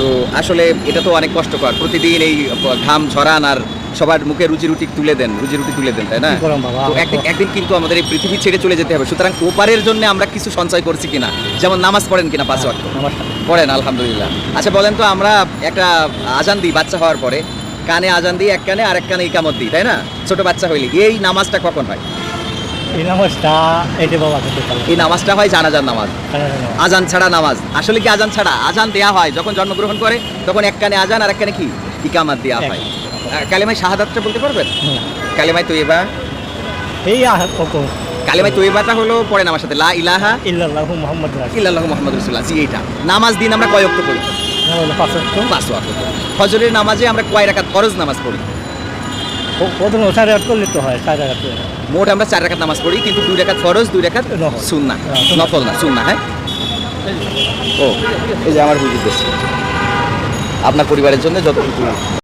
তো আসলে এটা তো অনেক কষ্টকর, প্রতিদিন এই ঘাম ঝরান আর সবার মুখে রুজি রুটি তুলে দেন, তাই না? কি করলাম বাবা, তো একদিন কিন্তু আমাদের এই পৃথিবী ছেড়ে চলে যেতে হবে, সুতরাং ওপারের জন্য আমরা কিছু সঞ্চয় করছি কিনা, যেমন নামাজ পড়েন কিনা 5 ওয়াক্ত? নমস্কার। পড়েন, আলহামদুলিল্লাহ। আচ্ছা বলেন তো, আমরা একটা আজান দিই বাচ্চা হওয়ার পরে, কানে আজান দিই এক কানে, আর এক কানে ইকামত দিই, তাই না? ছোট বাচ্চা হইলে এই নামাজটা কখন হয়? এই নামাজটা এটা বাবা করতে পারলাম। এই নামাজটা হয় জানাজার নামাজ, আজান ছাড়া নামাজ। আসলে কি আজান ছাড়া? আজান দেয়া হয় যখন জন্মগ্রহণ করে, তখন এক কানে আজান আর এক কানে কি ইকামত দেয়া হয়। কালেমায় শাহাদাতটা বলতে পারবেন? কালেমায় তৈয়বা, এই হুকুম কালেমায় তৈয়বাটা হলো পড়েন আমার সাথে, লা ইলাহা ইল্লাল্লাহু মুহাম্মাদুর রাসূলুল্লাহ। ইল্লাল্লাহু মুহাম্মাদুর রাসূলুল্লাহ। জি, এইটা নামাজ দিন আমরা কয় ওয়াক্ত পড়ি? 5 ওয়াক্ত। 5 ওয়াক্ত। ফজরের নামাজে আমরা কয় রাকাত ফরজ নামাজ পড়ি? প্রথমে 4 রাকাত করলে তো হয়, 4 রাকাত করে। মোট আমরা 4 রাকাত নামাজ পড়ি, কিন্তু 2 রাকাত ফরজ, 2 রাকাত নফল। সুন্নাহ, হ্যাঁ, নফল না, সুন্নাহ। হ্যাঁ, ও এই যে আমার হুজুর দেশে আপনার পরিবারের জন্য যতটুকু